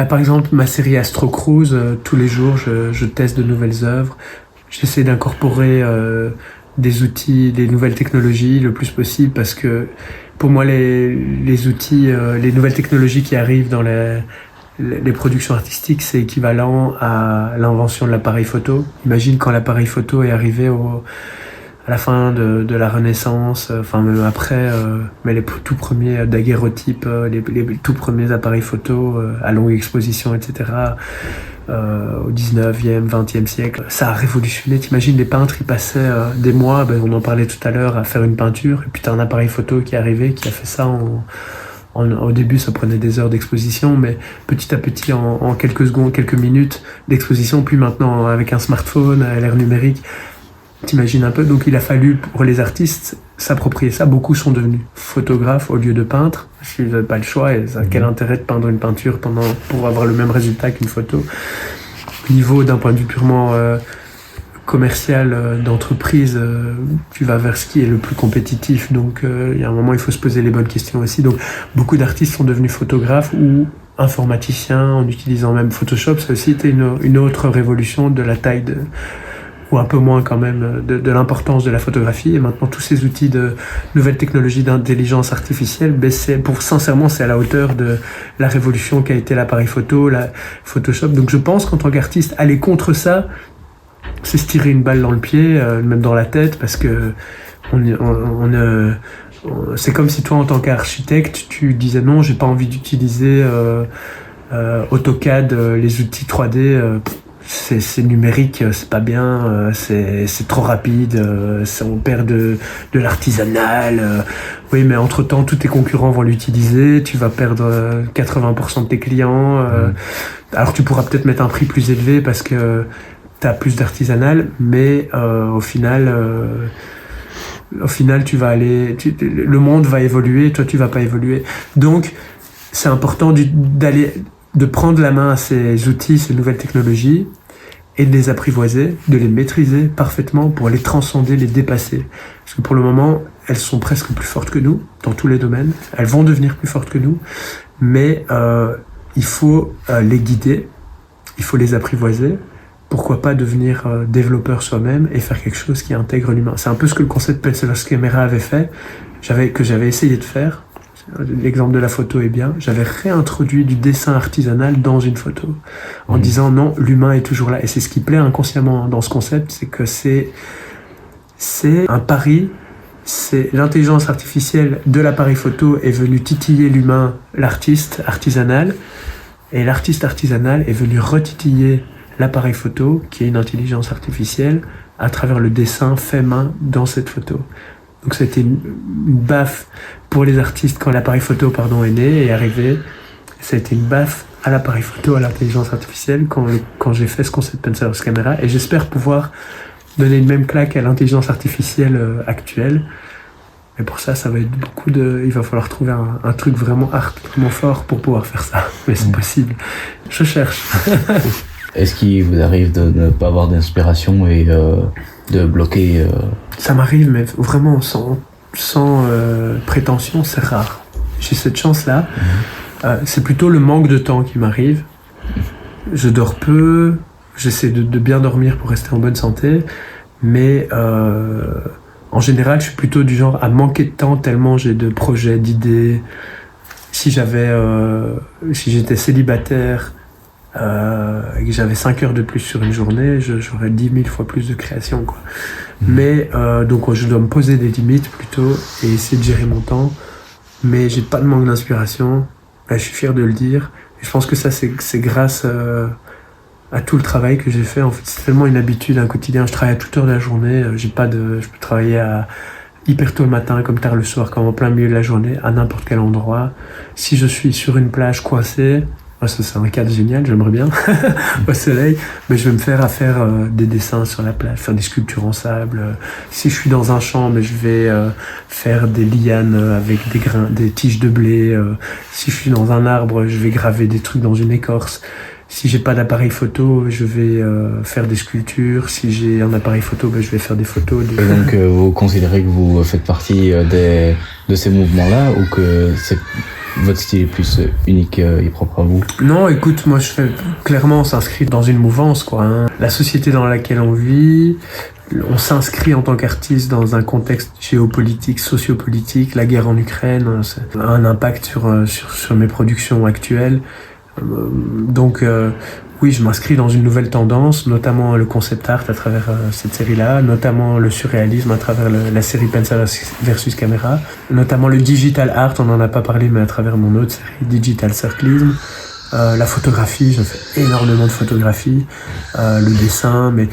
Par exemple, ma série Astro Cruise, tous les jours, je teste de nouvelles œuvres. J'essaie d'incorporer des outils, des nouvelles technologies le plus possible parce que pour moi, les outils, les nouvelles technologies qui arrivent dans les productions artistiques, c'est équivalent à l'invention de l'appareil photo. Imagine quand l'appareil photo est arrivé à la fin de la Renaissance, enfin même après, mais les tout premiers daguerreotypes, les tout premiers appareils photo à longue exposition, etc. Au 19e, 20e siècle. Ça a révolutionné. T'imagines, les peintres, ils passaient des mois, on en parlait tout à l'heure, à faire une peinture, et puis t'as un appareil photo qui est arrivé, qui a fait ça au début, ça prenait des heures d'exposition, mais petit à petit, en quelques secondes, quelques minutes d'exposition, puis maintenant, avec un smartphone, à l'ère numérique, t'imagines un peu. Donc il a fallu, pour les artistes, s'approprier ça. Beaucoup sont devenus photographes au lieu de peintres, parce qu'ils n'avaient pas le choix. Et ça, quel intérêt de peindre une peinture pour avoir le même résultat qu'une photo. Au niveau d'un point de vue purement commercial, d'entreprise, tu vas vers ce qui est le plus compétitif. Donc il y a un moment, il faut se poser les bonnes questions aussi. Donc beaucoup d'artistes sont devenus photographes ou informaticiens en utilisant même Photoshop. Ça a aussi été une autre révolution de la taille ou un peu moins quand même, de l'importance de la photographie. Et maintenant, tous ces outils de nouvelles technologies d'intelligence artificielle, sincèrement, c'est à la hauteur de la révolution qu'a été l'appareil photo, la Photoshop. Donc je pense qu'en tant qu'artiste, aller contre ça, c'est se tirer une balle dans le pied, même dans la tête, parce que c'est comme si toi, en tant qu'architecte, tu disais non, j'ai pas envie d'utiliser AutoCAD, les outils 3D, c'est numérique, c'est pas bien, c'est trop rapide, on perd de l'artisanal. Oui, mais entre-temps, tous tes concurrents vont l'utiliser, tu vas perdre 80% de tes clients. Alors tu pourras peut-être mettre un prix plus élevé parce que tu as plus d'artisanal, mais au final, tu vas le monde va évoluer, toi tu vas pas évoluer. Donc, c'est important de prendre la main à ces outils, ces nouvelles technologies, et de les apprivoiser, de les maîtriser parfaitement pour les transcender, les dépasser. Parce que pour le moment, elles sont presque plus fortes que nous, dans tous les domaines. Elles vont devenir plus fortes que nous, mais il faut les guider, il faut les apprivoiser. Pourquoi pas devenir développeur soi-même et faire quelque chose qui intègre l'humain. C'est un peu ce que le concept Pencil's Camera avait fait, que j'avais essayé de faire. L'exemple de la photo est bien. J'avais réintroduit du dessin artisanal dans une photo en disant non, l'humain est toujours là. Et c'est ce qui plaît inconsciemment dans ce concept, c'est que c'est un pari. C'est l'intelligence artificielle de l'appareil photo est venue titiller l'humain, l'artiste artisanal, et l'artiste artisanal est venu retitiller l'appareil photo, qui est une intelligence artificielle, à travers le dessin fait main dans cette photo. Donc c'était une baffe pour les artistes quand l'appareil photo est né et est arrivé. Ça a été une baffe à l'appareil photo, à l'intelligence artificielle quand j'ai fait ce concept Pencil's Camera. Et j'espère pouvoir donner une même claque à l'intelligence artificielle actuelle. Mais pour ça va être il va falloir trouver un truc vraiment fort pour pouvoir faire ça. Mais c'est possible. Je cherche. Est-ce qu'il vous arrive de ne pas avoir d'inspiration et de bloquer Ça m'arrive, mais vraiment sans prétention, c'est rare. J'ai cette chance-là. C'est plutôt le manque de temps qui m'arrive. Je dors peu, j'essaie de bien dormir pour rester en bonne santé, mais en général, je suis plutôt du genre à manquer de temps tellement j'ai de projets, d'idées. Si j'étais célibataire, et que j'avais 5 heures de plus sur une journée, j'aurais 10 000 fois plus de création, quoi. Mais donc je dois me poser des limites plutôt et essayer de gérer mon temps, mais j'ai pas de manque d'inspiration. Je suis fier de le dire, et je pense que ça c'est grâce à tout le travail que j'ai fait. En fait, c'est tellement une habitude, un quotidien. Je travaille à toute heure de la journée, je peux travailler hyper tôt le matin, comme tard le soir, comme en plein milieu de la journée, à n'importe quel endroit. Si je suis sur une plage coincée, ça c'est un cadre génial, j'aimerais bien, au soleil, mais je vais me faire des dessins sur la plage, faire des sculptures en sable. Si je suis dans un champ, mais je vais faire des lianes avec des tiges de blé. Si je suis dans un arbre, je vais graver des trucs dans une écorce. Si j'ai pas d'appareil photo, je vais faire des sculptures. Si j'ai un appareil photo, je vais faire des photos. Et donc, vous considérez que vous faites partie de ces mouvements-là, ou que votre style est plus unique et propre à vous? Non, écoute, moi clairement, on s'inscrit dans une mouvance, quoi. Hein. La société dans laquelle on vit, on s'inscrit en tant qu'artiste dans un contexte géopolitique, sociopolitique. La guerre en Ukraine, ça a un impact sur mes productions actuelles. Donc oui, je m'inscris dans une nouvelle tendance, notamment le concept art à travers cette série-là, notamment le surréalisme à travers la série Pencil versus Camera, notamment le digital art, on n'en a pas parlé, mais à travers mon autre série Digital Circlism, la photographie, je fais énormément de photographie, le dessin, mais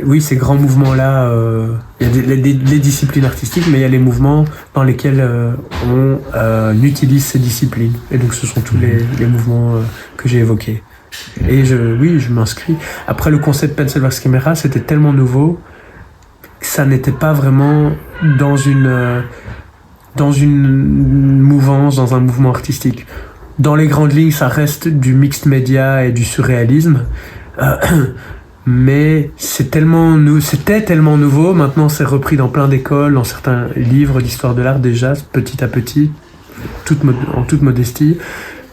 oui, ces grands mouvements-là, il y a les disciplines artistiques, mais il y a les mouvements dans lesquels on utilise ces disciplines. Et donc ce sont tous les mouvements que j'ai évoqués. Et je m'inscris. Après, le concept Pencil versus Camera, c'était tellement nouveau que ça n'était pas vraiment dans une mouvance, dans un mouvement artistique. Dans les grandes lignes, ça reste du mixed media et du surréalisme. Mais c'était tellement nouveau. Maintenant, c'est repris dans plein d'écoles, dans certains livres d'histoire de l'art déjà, petit à petit, en toute modestie.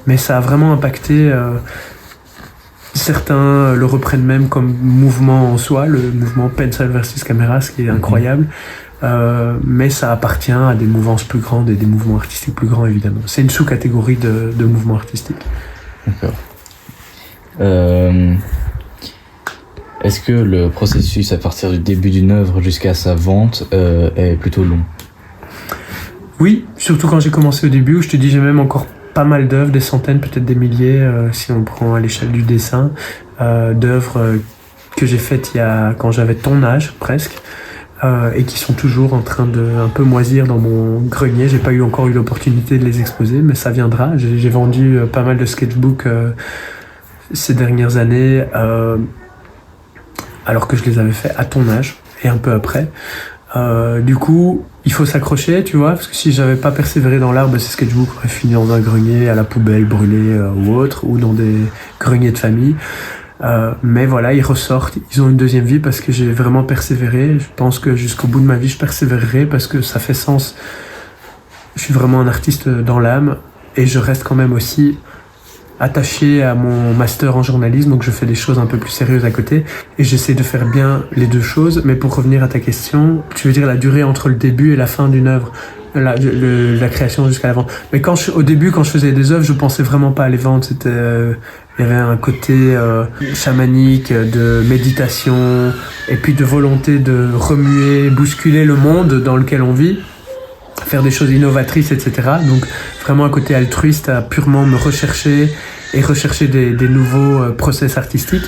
Mais ça a vraiment impacté. Certains le reprennent même comme mouvement en soi, le mouvement Pencil versus Camera, ce qui est incroyable. Mais ça appartient à des mouvances plus grandes et des mouvements artistiques plus grands, évidemment. C'est une sous-catégorie de mouvements artistiques. D'accord. Est-ce que le processus à partir du début d'une œuvre jusqu'à sa vente est plutôt long? Oui, surtout quand j'ai commencé au début, où je te dis j'ai même encore pas mal d'œuvres, des centaines, peut-être des milliers, si on prend à l'échelle du dessin, d'œuvres que j'ai faites quand j'avais ton âge presque, et qui sont toujours en train de un peu moisir dans mon grenier. J'ai pas encore eu l'opportunité de les exposer, mais ça viendra. J'ai vendu pas mal de sketchbooks ces dernières années, alors que je les avais fait à ton âge et un peu après. Du coup, il faut s'accrocher, tu vois, parce que si j'avais pas persévéré dans l'art, ces sketchbooks auraient fini dans un grenier, à la poubelle, brûlé ou autre, ou dans des greniers de famille. Mais voilà, ils ressortent, ils ont une deuxième vie parce que j'ai vraiment persévéré. Je pense que jusqu'au bout de ma vie, je persévérerai parce que ça fait sens. Je suis vraiment un artiste dans l'âme et je reste quand même aussi attaché à mon master en journalisme, donc je fais des choses un peu plus sérieuses à côté et j'essaie de faire bien les deux choses. Mais pour revenir à ta question, tu veux dire la durée entre le début et la fin d'une œuvre, la création jusqu'à la vente. Mais au début, quand je faisais des œuvres, je pensais vraiment pas à les vendre. Il y avait un côté chamanique, de méditation et puis de volonté de remuer, bousculer le monde dans lequel on vit, faire des choses innovatrices, etc. Donc vraiment un côté altruiste à purement me rechercher et rechercher des nouveaux process artistiques.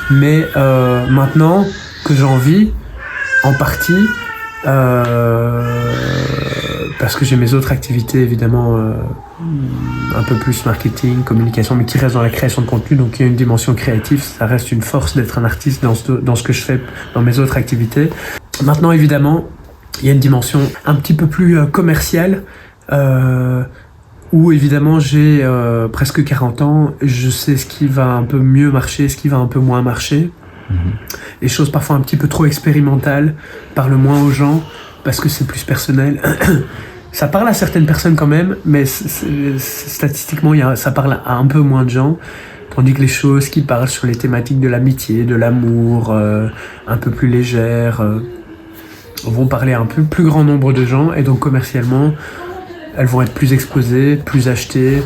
Mais maintenant que j'en vis, en partie, parce que j'ai mes autres activités évidemment un peu plus marketing, communication, mais qui restent dans la création de contenu, donc il y a une dimension créative, ça reste une force d'être un artiste dans ce que je fais dans mes autres activités. Maintenant évidemment, il y a une dimension un petit peu plus commerciale, où évidemment j'ai presque 40 ans, je sais ce qui va un peu mieux marcher, ce qui va un peu moins marcher. Les choses parfois un petit peu trop expérimentales parlent moins aux gens parce que c'est plus personnel. Ça parle à certaines personnes quand même, mais statistiquement ça parle à un peu moins de gens. Tandis que les choses qui parlent sur les thématiques de l'amitié, de l'amour, un peu plus légères, vont parler à un peu plus grand nombre de gens, et donc commercialement elles vont être plus exposées, plus achetées,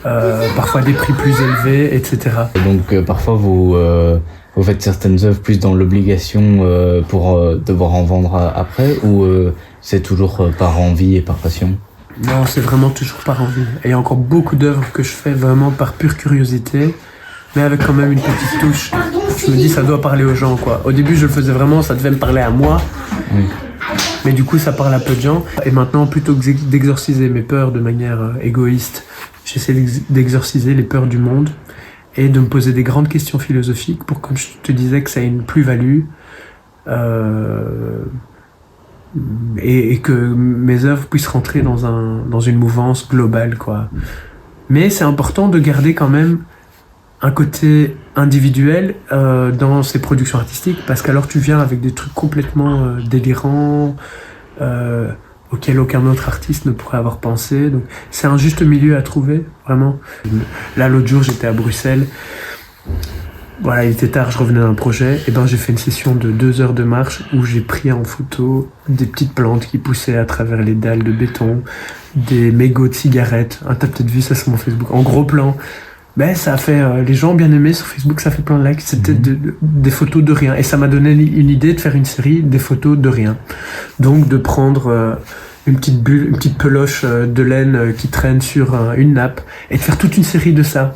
parfois des prix plus élevés, etc. Et donc parfois vous faites certaines œuvres plus dans l'obligation pour devoir en vendre après, ou c'est toujours par envie et par passion? Non, c'est vraiment toujours par envie. Et il y a encore beaucoup d'œuvres que je fais vraiment par pure curiosité, mais avec quand même une petite touche. Je me dis ça doit parler aux gens, quoi. Au début je le faisais vraiment, ça devait me parler à moi. Oui. Mais du coup ça parle à peu de gens. Et maintenant, plutôt que d'exorciser mes peurs de manière égoïste, j'essaie d'exorciser les peurs du monde et de me poser des grandes questions philosophiques pour, comme je te disais, que ça ait une plus-value et que mes œuvres puissent rentrer dans une mouvance globale, quoi. Mais c'est important de garder quand même un côté individuel dans ses productions artistiques, parce qu'alors tu viens avec des trucs complètement délirants, auquel aucun autre artiste ne pourrait avoir pensé. Donc c'est un juste milieu à trouver, vraiment. Là, l'autre jour, j'étais à Bruxelles. Voilà, il était tard, je revenais d'un projet. Et ben, j'ai fait une session de 2 heures de marche où j'ai pris en photo des petites plantes qui poussaient à travers les dalles de béton, des mégots de cigarettes. Ah, t'as peut-être vu ça sur mon Facebook, en gros plan. Ben, ça a fait, les gens ont bien aimé sur Facebook, ça fait plein de likes. C'était des photos de rien. Et ça m'a donné une idée de faire une série des photos de rien. Donc, de prendre une petite bulle, une petite peloche de laine qui traîne sur une nappe et de faire toute une série de ça.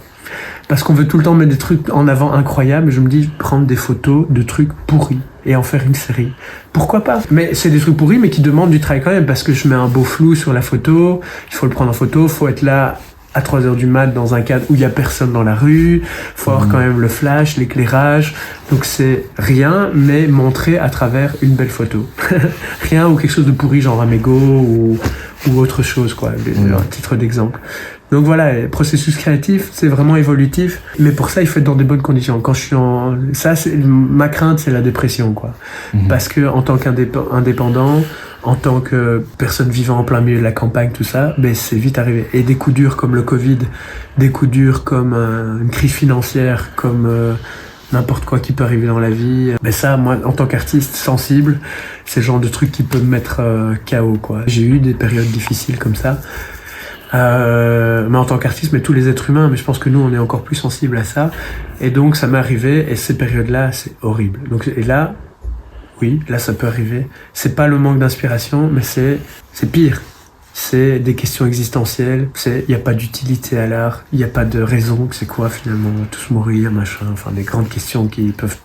Parce qu'on veut tout le temps mettre des trucs en avant incroyables. Je me dis, prendre des photos de trucs pourris et en faire une série. Pourquoi pas? Mais c'est des trucs pourris, mais qui demandent du travail quand même, parce que je mets un beau flou sur la photo, il faut le prendre en photo, faut être là à 3h du mat dans un cadre où il y a personne dans la rue, faut avoir quand même le flash, l'éclairage. Donc c'est rien, mais montré à travers une belle photo. Rien ou quelque chose de pourri, genre un mégot ou autre chose, quoi. Un titre d'exemple. Donc voilà, le processus créatif, c'est vraiment évolutif, mais pour ça, il faut être dans des bonnes conditions. Quand je suis ça, ma crainte, c'est la dépression, quoi. Parce que en tant qu'indépendant, en tant que personne vivant en plein milieu de la campagne, tout ça, ben c'est vite arrivé. Et des coups durs comme le Covid, des coups durs comme une crise financière, comme n'importe quoi qui peut arriver dans la vie. Mais ça, moi, en tant qu'artiste sensible, c'est le genre de truc qui peut me mettre KO, quoi. J'ai eu des périodes difficiles comme ça. Mais en tant qu'artiste, mais tous les êtres humains, mais je pense que nous on est encore plus sensibles à ça, et donc ça m'est arrivé, et ces périodes-là c'est horrible. Donc, et là, oui, là ça peut arriver, c'est pas le manque d'inspiration, mais c'est pire, c'est des questions existentielles, il n'y a pas d'utilité à l'art, il n'y a pas de raison, c'est quoi finalement, on va tous mourir, machin, enfin des grandes questions qui peuvent,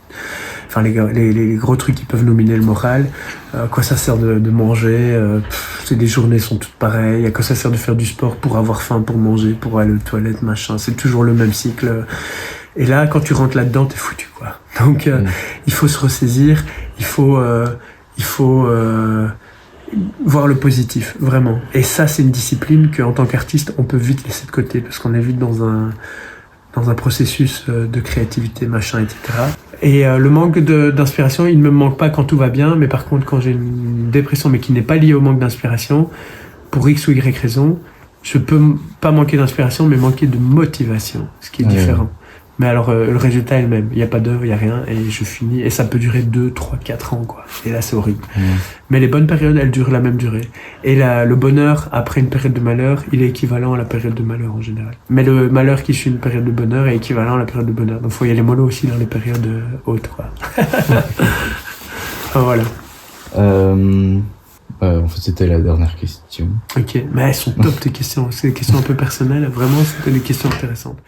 enfin les gros trucs qui peuvent nous miner le moral. Quoi ça sert de manger, les journées sont toutes pareilles. À quoi ça sert de faire du sport pour avoir faim, pour manger, pour aller aux toilettes, machin. C'est toujours le même cycle. Et là, quand tu rentres là-dedans, t'es foutu, quoi. Donc, il faut se ressaisir. Il faut voir le positif, vraiment. Et ça, c'est une discipline qu'en tant qu'artiste, on peut vite laisser de côté, parce qu'on est vite dans un processus de créativité, machin, etc. Et le manque d'inspiration, il ne me manque pas quand tout va bien, mais par contre, quand j'ai une dépression, mais qui n'est pas liée au manque d'inspiration, pour X ou Y raison, je peux pas manquer d'inspiration, mais manquer de motivation, ce qui est différent. Mais alors, le résultat est le même. Il n'y a pas d'œuvre, il n'y a rien, et je finis. Et ça peut durer 2, 3, 4 ans, quoi. Et là, c'est horrible. Mais les bonnes périodes, elles durent la même durée. Et le bonheur, après une période de malheur, il est équivalent à la période de malheur en général. Mais le malheur qui suit une période de bonheur est équivalent à la période de bonheur. Donc, il faut y aller mollo aussi dans les périodes hautes, quoi. Enfin, voilà. En fait, c'était la dernière question. Ok, mais elles sont top tes questions. C'est des questions un peu personnelles. Vraiment, c'était des questions intéressantes.